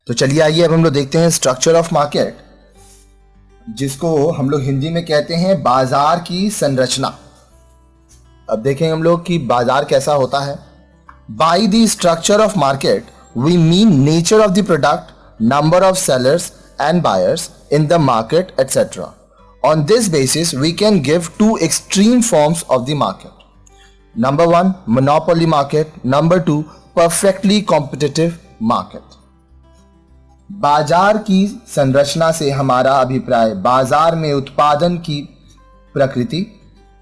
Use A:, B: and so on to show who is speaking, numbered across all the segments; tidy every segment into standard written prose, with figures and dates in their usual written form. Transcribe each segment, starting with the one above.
A: तो चलिए आइए अब हम लोग देखते हैं स्ट्रक्चर ऑफ मार्केट, जिसको हम लोग हिंदी में कहते हैं बाजार की संरचना। अब देखेंगे हम लोग कि बाजार कैसा होता है। By the structure of market we mean nature of the product, number of sellers and buyers in the market etcetera. On this basis we can give two extreme forms of the market. Number 1 monopoly market, number 2 perfectly competitive market. बाजार की संरचना से हमारा अभिप्राय बाजार में उत्पादन की प्रकृति,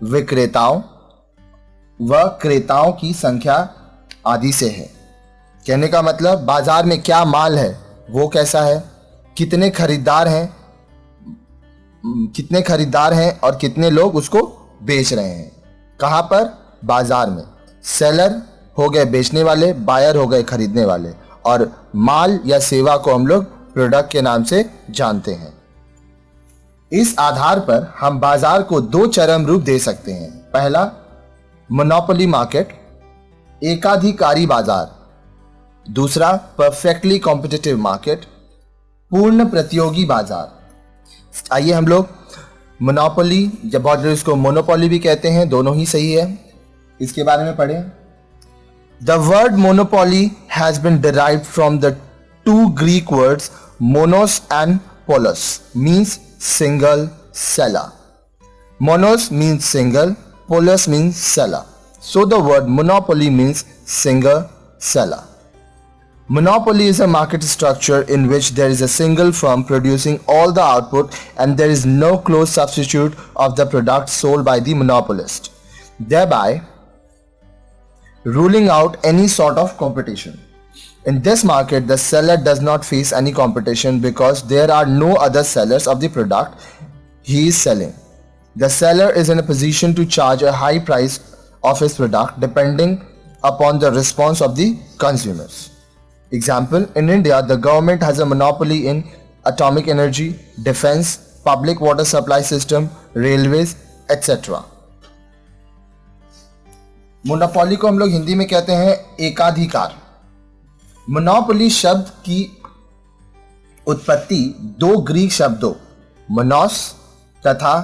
A: विक्रेताओं व क्रेताओं की संख्या आदि से है। कहने का मतलब बाजार में क्या माल है वो कैसा है, कितने खरीदार हैं और कितने लोग उसको बेच रहे हैं। कहाँ पर? बाजार में। सेलर हो गए बेचने वाले, बायर हो गए खरीदने वाले, और माल या सेवा को हम लोग प्रोडक्ट के नाम से जानते हैं। इस आधार पर हम बाजार को दो चरम रूप दे सकते हैं। पहला मोनोपोली मार्केट, एकाधिकारी बाजार। दूसरा परफेक्टली कॉम्पिटिटिव मार्केट, पूर्ण प्रतियोगी बाजार। आइए हम लोग मोनोपोली, जब बहुत लोग इसको मोनोपोली भी कहते हैं, दोनों ही सही है, इसके बारे में पढ़ें। The word monopoly has been derived from the two Greek words monos and polos, means single seller. Monos means single, polos means seller. So the word monopoly means single seller. Monopoly is a market structure in which there is a single firm producing all the output and there is no close substitute of the product sold by the monopolist, thereby ruling out any sort of competition. In this market, the seller does not face any competition because there are no other sellers of the product he is selling. The seller is in a position to charge a high price of his product depending upon the response of the consumers. Example, in India, the government has a monopoly in atomic energy, defense, public water supply system, railways, etc. Monopoly को हम लोग हिंदी में कहते हैं एकाधिकार। Monopoly शब्द की उत्पत्ति दो ग्रीक शब्दों मोनोस तथा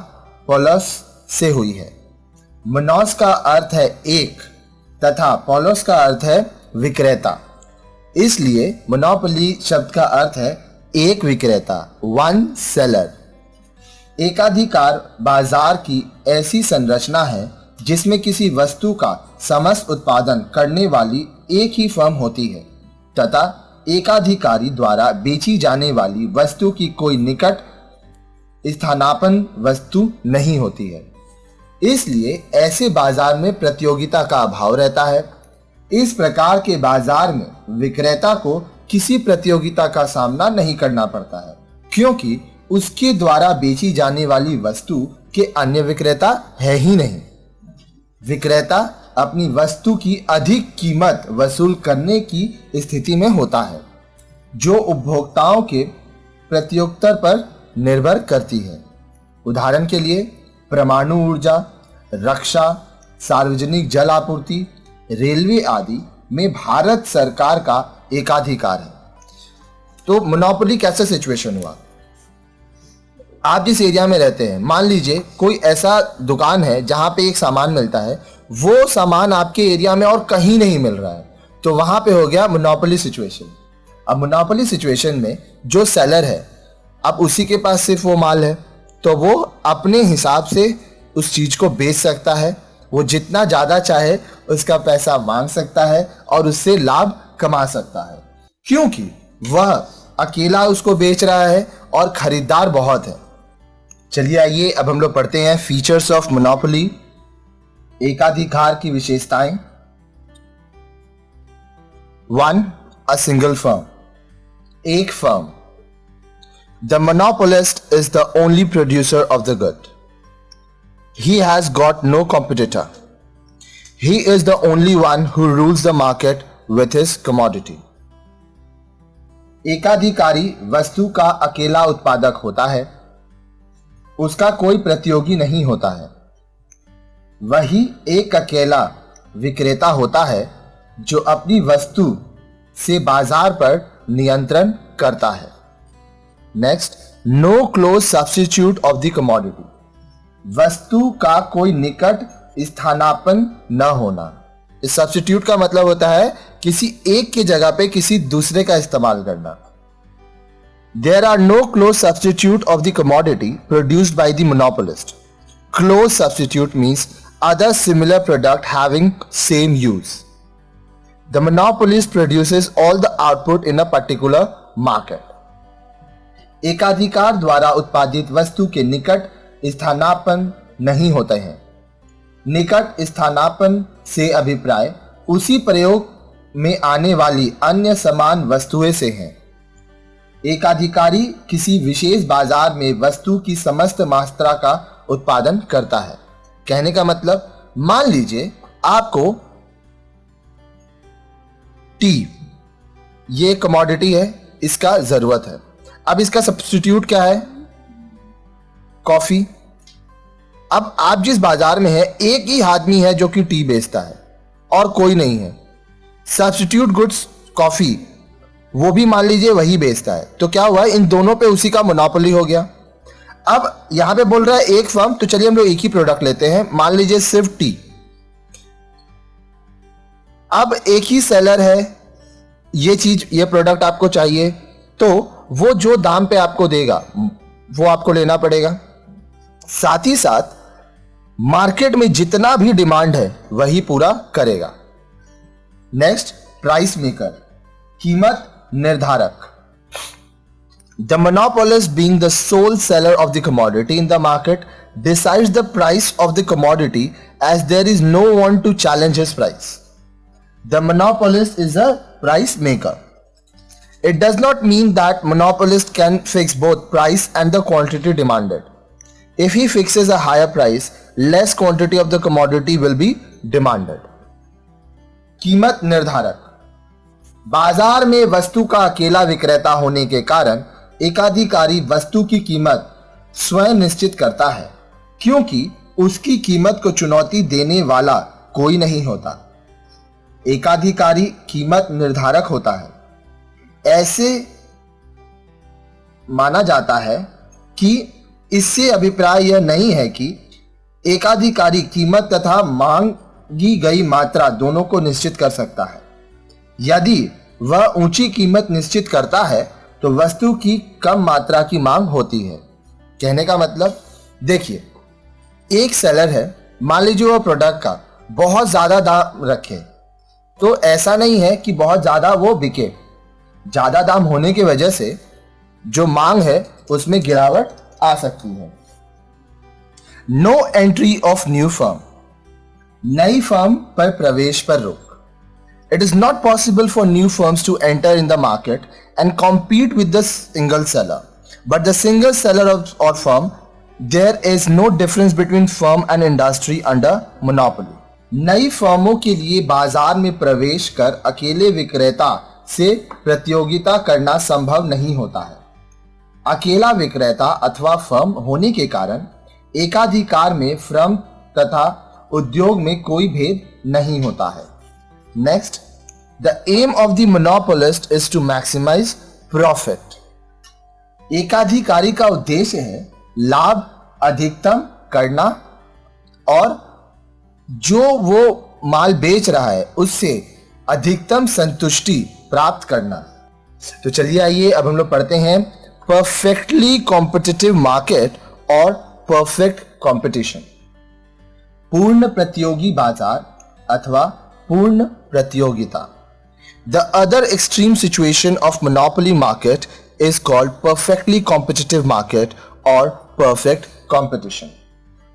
A: पोलोस से हुई है। मोनोस का अर्थ है एक तथा पोलोस का अर्थ है विक्रेता, इसलिए मोनोपोली शब्द का अर्थ है एक विक्रेता, वन सेलर। एकाधिकार बाजार की ऐसी संरचना है जिसमें किसी वस्तु का समस्त उत्पादन करने वाली एक ही फर्म होती है तथा एकाधिकारी द्वारा बेची जाने वाली वस्तु की कोई निकट स्थानापन्न वस्तु नहीं होती है। इसलिए ऐसे बाजार में प्रतियोगिता का अभाव रहता है। इस प्रकार के बाजार में विक्रेता को किसी प्रतियोगिता का सामना नहीं करना पड़ता है, क्योंकि उसके द्वारा बेची जाने वाली वस्तु के अन्य विक्रेता है ही नहीं। विक्रेता अपनी वस्तु की अधिक कीमत वसूल करने की स्थिति में होता है, जो उपभोक्ताओं के प्रत्युत्तर पर निर्भर करती है। उदाहरण के लिए परमाणु ऊर्जा, रक्षा, सार्वजनिक जल आपूर्ति, रेलवे आदि में भारत सरकार का एकाधिकार है। तो मोनोपोली कैसे सिचुएशन हुआ? आप जिस एरिया में रहते हैं, मान लीजिए कोई ऐसा दुकान है जहां पे एक सामान मिलता है, वो सामान आपके एरिया में और कहीं नहीं मिल रहा है, तो वहां पे हो गया मोनोपोली सिचुएशन। अब मोनोपोली सिचुएशन में जो सेलर है, अब उसी के पास सिर्फ वो माल है, तो वो अपने हिसाब से उस चीज को बेच सकता है। वो जितना ज़्यादा चाहे उसका पैसा मांग सकता है और उससे लाभ कमा सकता है, क्योंकि वह अकेला उसको बेच रहा है और खरीदार बहुत है। चलिए आइए अब हम लोग पढ़ते हैं फीचर्स ऑफ मोनोपोली, एकाधिकार की विशेषताएं। 1. अ सिंगल फर्म, एक firm. The monopolist is the only producer of the good. He has got no competitor. He is the only one who rules the market with his commodity. एकाधिकारी वस्तु का अकेला उत्पादक होता है, उसका कोई प्रतियोगी नहीं होता है। वही एक अकेला विक्रेता होता है जो अपनी वस्तु से बाजार पर नियंत्रण करता है। Next, no close substitute of the commodity, वस्तु का कोई निकट स्थानापन्न न होना। इस सब्स्टिट्यूट का मतलब होता है किसी एक की जगह पे किसी दूसरे का इस्तेमाल करना। There are no close substitute of the commodity produced by the monopolist. Close substitute means other similar product having same use. The monopolist produces all the output in a particular market. एकाधिकार द्वारा उत्पादित वस्तु के निकट स्थानापन्न नहीं होते हैं। निकट स्थानापन्न से अभिप्राय उसी प्रयोग में आने वाली अन्य समान वस्तुएं से हैं। एकाधिकारी किसी विशेष बाजार में वस्तु की समस्त मात्रा का उत्पादन करता है। कहने का मतलब, मान लीजिए आपको टी, ये कमोडिटी है, इसका जरूरत है। अब इसका सब्स्टिट्यूट क्या है? कॉफी। अब आप जिस बाजार में है, एक ही आदमी है जो कि टी बेचता है और कोई नहीं है। सब्स्टिट्यूट गुड्स कॉफी, वो भी मान लीजिए वही बेचता है, तो क्या हुआ, इन दोनों पे उसी का मोनोपोली हो गया। अब यहां पे बोल रहा है एक फर्म, तो चलिए हम लोग एक ही प्रोडक्ट लेते हैं, मान लीजिए सिर्फ टी। अब एक ही सेलर है, ये चीज, ये प्रोडक्ट आपको चाहिए, तो वो जो दाम पे आपको देगा वो आपको लेना पड़ेगा। साथ ही साथ मार्केट में जितना भी डिमांड है वही पूरा करेगा। नेक्स्ट, प्राइस मेकर, कीमत निर्धारक। The monopolist, being the sole seller of the commodity in the market, decides the price of the commodity as there is no one to challenge his price. The monopolist is a price maker. It does not mean that monopolist can fix both price and the quantity demanded. If he fixes a higher price, less quantity of the commodity will be demanded. कीमत निर्धारक, बाजार में वस्तु का अकेला विक्रेता होने के कारण एकाधिकारी वस्तु की कीमत स्वयं निश्चित करता है, क्योंकि उसकी कीमत को चुनौती देने वाला कोई नहीं होता। एकाधिकारी कीमत निर्धारक होता है। ऐसे माना जाता है कि इससे अभिप्राय यह नहीं है कि एकाधिकारी कीमत तथा मांगी गई मात्रा दोनों को निश्चित कर सकता है। यदि वह ऊंची कीमत निश्चित करता है तो वस्तु की कम मात्रा की मांग होती है। कहने का मतलब, देखिए एक सेलर है, मान लीजिए वो प्रोडक्ट का बहुत ज्यादा दाम रखे, तो ऐसा नहीं है कि बहुत ज्यादा वो बिके। ज्यादा दाम होने की वजह से जो मांग है उसमें गिरावट आ सकती है। No entry of new firm, नई फर्म पर प्रवेश पर रोक। It is not possible for new firms to enter in the market and compete with the single seller. But the single seller or firm, there is no difference between firm and industry under monopoly. नई फर्मों के लिए बाजार में प्रवेश कर अकेले विक्रेता से प्रतियोगिता करना संभव नहीं होता है। अकेला विक्रेता अथवा फर्म होने के कारण एकाधिकार में फर्म तथा उद्योग में कोई भेद नहीं होता है। Next, the aim of the monopolist is to maximize profit. एकाधिकारी का उद्देश्य है लाभ अधिकतम करना और जो वो माल बेच रहा है उससे अधिकतम संतुष्टि प्राप्त करना। तो चलिए आइए अब हम लोग पढ़ते हैं परफेक्टली कॉम्पिटिटिव मार्केट और परफेक्ट कंपटीशन। पूर्ण प्रतियोगी बाजार अथवा पूर्ण प्रतियोगिता। The other extreme situation of monopoly market is called perfectly competitive market or perfect competition.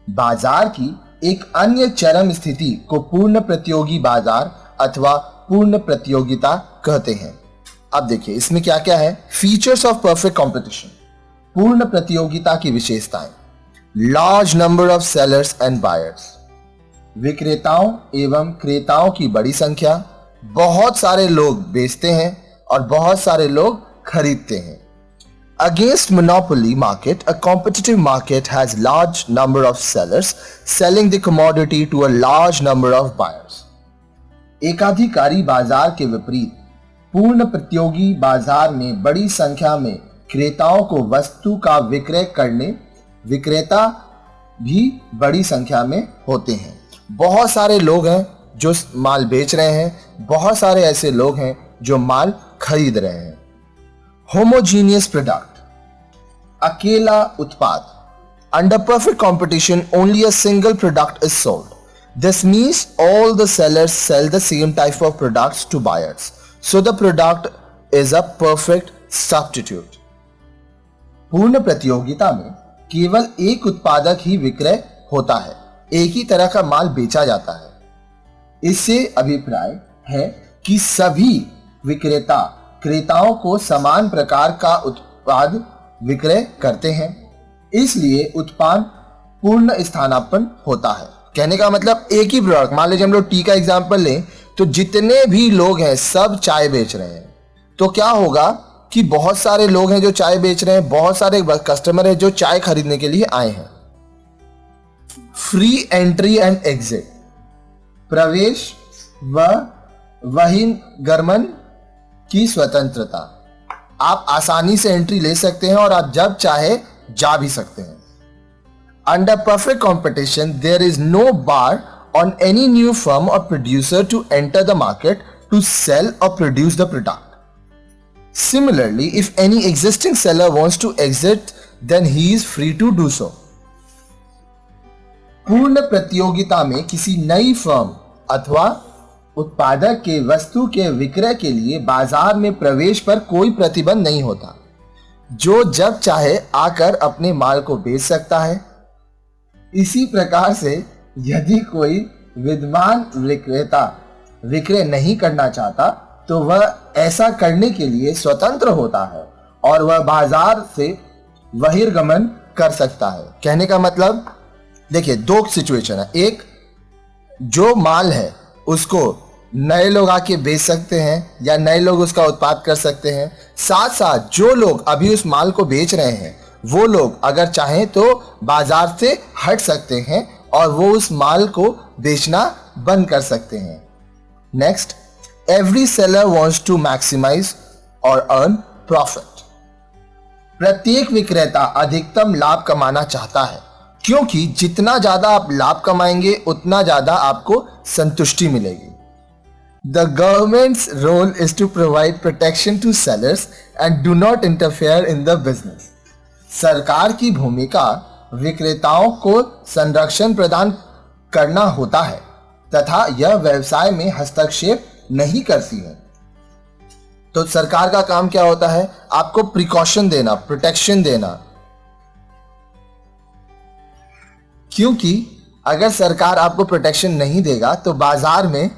A: बाजार की एक अन्य चरम स्थिति को पूर्ण प्रतियोगी बाजार अथवा पूर्ण प्रतियोगिता कहते हैं। अब देखिए इसमें क्या क्या है। फीचर्स ऑफ परफेक्ट कंपटीशन, पूर्ण प्रतियोगिता की विशेषताएं। Large number of sellers and buyers, विक्रेताओं एवं क्रेताओं की बड़ी संख्या, बहुत सारे लोग बेचते हैं और बहुत सारे लोग खरीदते हैं। Against monopoly market, a competitive market has large number of sellers selling the commodity to a large number of buyers. एकाधिकारी बाजार के विपरीत पूर्ण प्रतियोगी बाजार में बड़ी संख्या में क्रेताओं को वस्तु का विक्रय करने विक्रेता भी बड़ी संख्या में होते हैं। बहुत सारे लोग हैं जो माल बेच रहे हैं, बहुत सारे ऐसे लोग हैं जो माल खरीद रहे हैं। होमोजीनियस प्रोडक्ट, अकेला उत्पाद। Under perfect competition only a single product is sold. This means all the sellers sell the same type of products to buyers. So the product is a perfect substitute. पूर्ण प्रतियोगिता में केवल एक उत्पादक ही विक्रय होता है, एक ही तरह का माल बेचा जाता है। इससे अभिप्राय है कि सभी विक्रेता क्रेताओं को समान प्रकार का उत्पाद विक्रय करते हैं, इसलिए उत्पाद पूर्ण स्थानापन्न होता है। कहने का मतलब एक ही प्रोडक्ट, मान लीजिए हम लोग टी का एग्जांपल लें तो जितने भी लोग हैं सब चाय बेच रहे हैं, तो क्या होगा कि बहुत सारे लोग हैं जो चाय बेच रहे हैं, बहुत सारे कस्टमर हैं जो चाय खरीदने के लिए आए हैं। फ्री एंट्री एंड एग्जिट, प्रवेश व बहिर्गमन की स्वतंत्रता। आप आसानी से एंट्री ले सकते हैं और आप जब चाहे जा भी सकते हैं। Under perfect competition, there is no bar on any new firm or producer to enter the market to sell or produce the product. Similarly, if any existing seller wants to exit, then he is free to do so. पूर्ण प्रतियोगिता में किसी नई firm अथवा उत्पादक के वस्तु के विक्रय के लिए बाजार में प्रवेश पर कोई प्रतिबंध नहीं होता, जो जब चाहे आकर अपने माल को बेच सकता है। इसी प्रकार से यदि कोई विद्यमान विक्रेता विक्रय नहीं करना चाहता तो वह ऐसा करने के लिए स्वतंत्र होता है और वह बाजार से बहिर्गमन कर सकता है। कहने का मतलब देखिए, दो सिचुएशन है। एक, जो माल है उसको नए लोग आके बेच सकते हैं या नए लोग उसका उत्पाद कर सकते हैं। साथ साथ जो लोग अभी उस माल को बेच रहे हैं वो लोग अगर चाहें तो बाजार से हट सकते हैं और वो उस माल को बेचना बंद कर सकते हैं। Next, every seller wants to maximise और अर्न प्रॉफिट। प्रत्येक विक्रेता अधिकतम लाभ कमाना चाहता है, क्योंकि जितना ज्यादा आप लाभ कमाएंगे उतना ज्यादा आपको संतुष्टि मिलेगी। The government's role is to provide protection to sellers and do not interfere in the business. सरकार की भूमिका विक्रेताओं को संरक्षण प्रदान करना होता है तथा यह व्यवसाय में हस्तक्षेप नहीं करती है। तो सरकार का काम क्या होता है? आपको प्रिकॉशन देना, प्रोटेक्शन देना। क्योंकि अगर सरकार आपको प्रोटेक्शन नहीं देगा तो बाजार में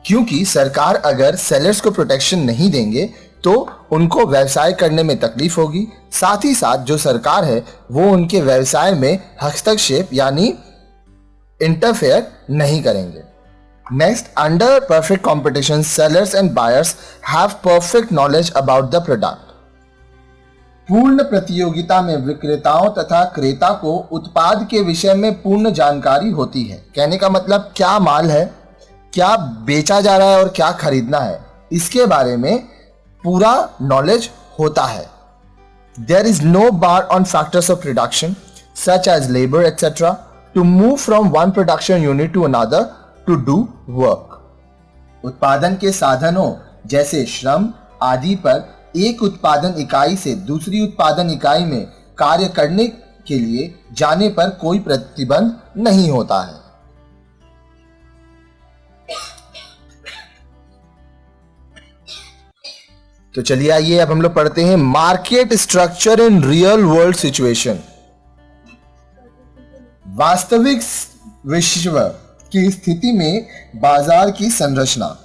A: क्योंकि सरकार अगर सेलर्स को प्रोटेक्शन नहीं देंगे तो उनको व्यवसाय करने में तकलीफ होगी। साथ ही साथ जो सरकार है वो उनके व्यवसाय में हस्तक्षेप यानी इंटरफेयर नहीं करेंगे। Next, under perfect competition sellers and buyers have perfect knowledge about the product. पूर्ण प्रतियोगिता में विक्रेताओं तथा क्रेता को उत्पाद के विषय में पूर्ण जानकारी होती है। कहने का मतलब क्या माल है, क्या बेचा जा रहा है और क्या खरीदना है, इसके बारे में पूरा नॉलेज होता है। There is no bar on factors of production such as labour etcetera to move from one production unit to another to do work. उत्पादन के साधनों जैसे श्रम आदि पर एक उत्पादन इकाई से दूसरी उत्पादन इकाई में कार्य करने के लिए जाने पर कोई प्रतिबंध नहीं होता है। तो चलिए आइए अब हम लोग पढ़ते हैं market structure in real world situation. वास्तविक विश्व की स्थिति में बाजार की संरचना।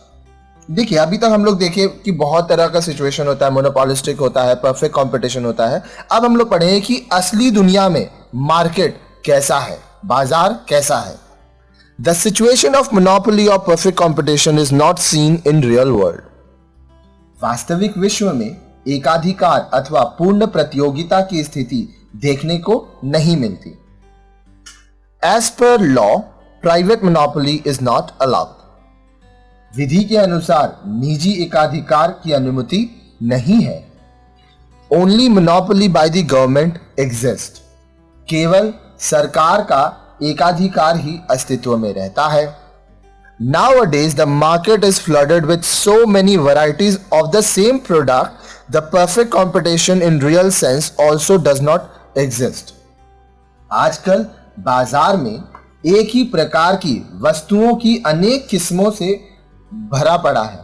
A: देखिए, अभी तक हम लोग देखे कि बहुत तरह का सिचुएशन होता है, मोनोपोलिस्टिक होता है, परफेक्ट कंपटीशन होता है। अब हम लोग पढ़ेंगे कि असली दुनिया में मार्केट कैसा है, बाजार कैसा है। द सिचुएशन ऑफ मोनोपोली और perfect competition is not seen in real world. वास्तविक विश्व में एकाधिकार अथवा पूर्ण प्रतियोगिता की स्थिति देखने को नहीं मिलती। As per law, private monopoly is not allowed. विधि के अनुसार निजी एकाधिकार की अनुमति नहीं है। Only monopoly by the government exist. केवल सरकार का एकाधिकार ही अस्तित्व में रहता है। Nowadays the market is flooded with so many varieties of the same product, the perfect competition in real sense also does not exist. आजकल बाजार में एक ही प्रकार की वस्तुओं की अनेक किस्मों से भरा पड़ा है,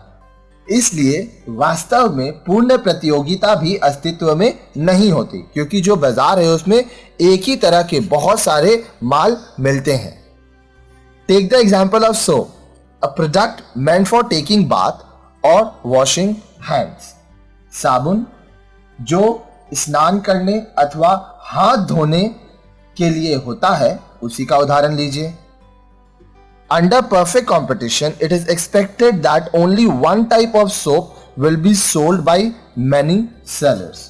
A: इसलिए वास्तव में पूर्ण प्रतियोगिता भी अस्तित्व में नहीं होती, क्योंकि जो बाजार है उसमें एक ही तरह के बहुत सारे माल मिलते हैं। Take the example of soap, a product meant for taking bath और वॉशिंग हैंड्स। साबुन जो स्नान करने अथवा हाथ धोने के लिए होता है, उसी का उदाहरण लीजिए। Under perfect competition, it is expected that only one type of soap will be sold by many sellers.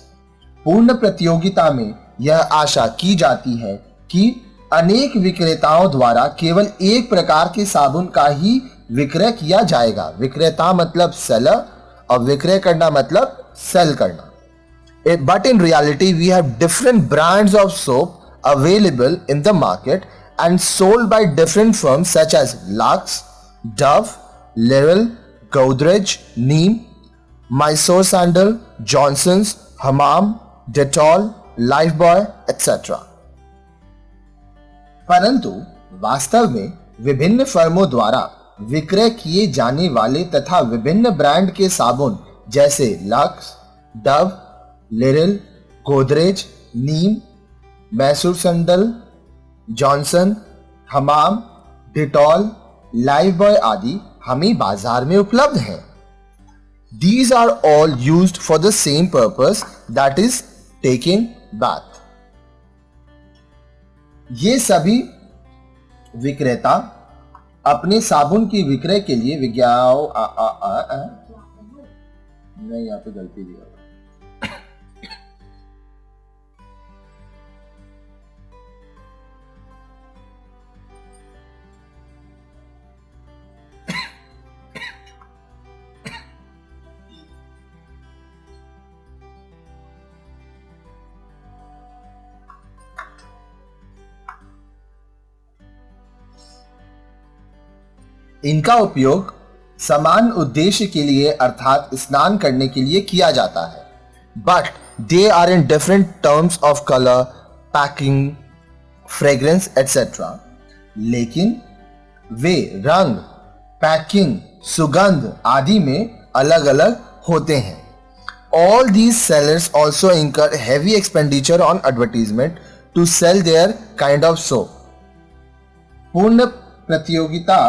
A: पूर्ण प्रतियोगिता में यह आशा की जाती है कि अनेक विक्रेताओं द्वारा केवल एक प्रकार के साबुन का ही विक्रय किया जाएगा। विक्रेता मतलब सेलर और विक्रय करना मतलब सेल करना। But in reality, we have different brands of soap available in the market and sold by different firms such as Lux, Dove, L'Oreal, Godrej, Neem, Mysore Sandal, Johnson's, Hamam, Dettol, Lifebuoy, etc. परंतु वास्तव में विभिन्न फर्मों द्वारा विक्रय किए जाने वाले तथा विभिन्न ब्रांड के साबुन जैसे लक्स, डव, लिरिल, गोदरेज, नीम, मैसूर सैंडल, जॉनसन, हमाम, डिटॉल, लाइफबॉय आदि हमें बाजार में उपलब्ध हैं। These are all used for the same purpose, that is taking bath. ये सभी विक्रेता अपने साबुन की विक्रय के लिए मैं यहाँ पे गलती दिया। इनका उपयोग समान उद्देश्य के लिए अर्थात स्नान करने के लिए किया जाता है। But they are in different terms of colour, packing, fragrance etcetera. लेकिन वे रंग, पैकिंग, सुगंध आदि में अलग अलग होते हैं। All these sellers also incur heavy expenditure on advertisement to sell their kind of soap. पूर्ण प्रतियोगिता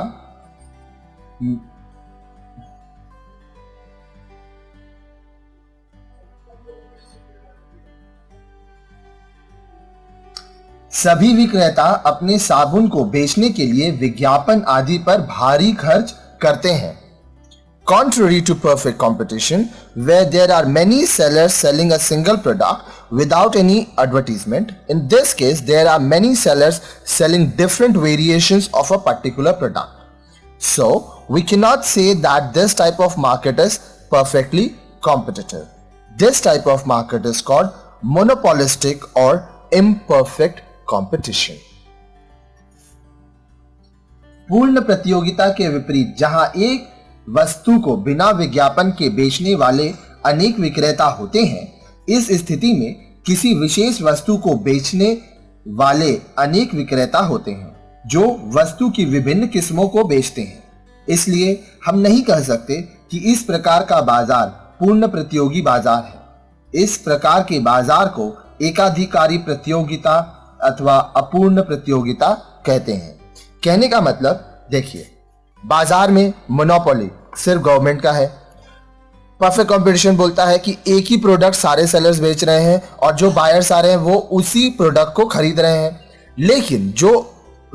A: सभी विक्रेता अपने साबुन को बेचने के लिए विज्ञापन आदि पर भारी खर्च करते हैं। Contrary to perfect competition, where there are many sellers selling a single product without any advertisement, in this case there are many sellers selling different variations of a particular product. So, we cannot say that this type of market is perfectly competitive. This type of market is called monopolistic or imperfect competition. पूर्ण प्रतियोगिता के विपरीत, जहां एक वस्तु को बिना विज्ञापन के बेचने वाले अनेक विक्रेता होते हैं, इस स्थिति में किसी विशेष वस्तु को बेचने वाले अनेक विक्रेता होते हैं जो वस्तु की विभिन्न किस्मों को बेचते हैं। इसलिए हम नहीं कह सकते कि इस प्रकार का बाजार पूर्ण प्रतियोगी बाजार है। इस प्रकार के बाजार को एकाधिकारी प्रतियोगिता अथवा अपूर्ण प्रतियोगिता कहते हैं। कहने का मतलब, देखिए, बाजार में मोनोपोली सिर्फ गवर्नमेंट का है। परफेक्ट कंपटीशन बोलता है कि एक ही प्रोडक्ट सारे सेलर्स बेच रहे हैं और जो बायर्स आ रहे हैं वो उसी प्रोडक्ट को खरीद रहे हैं। लेकिन जो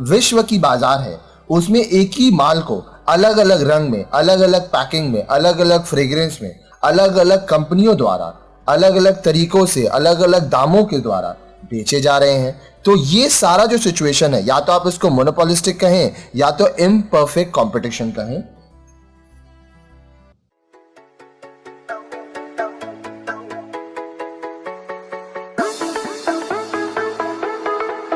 A: विश्व की बाजार है उसमें एक ही माल को अलग अलग रंग में, अलग अलग पैकिंग में, अलग अलग फ्रेग्रेंस में, अलग अलग कंपनियों द्वारा, अलग अलग तरीकों से, अलग अलग दामों के द्वारा बेचे जा रहे हैं। तो ये सारा जो सिचुएशन है, या तो आप इसको मोनोपोलिस्टिक कहें या तो इम्परफेक्ट कंपटीशन कहें,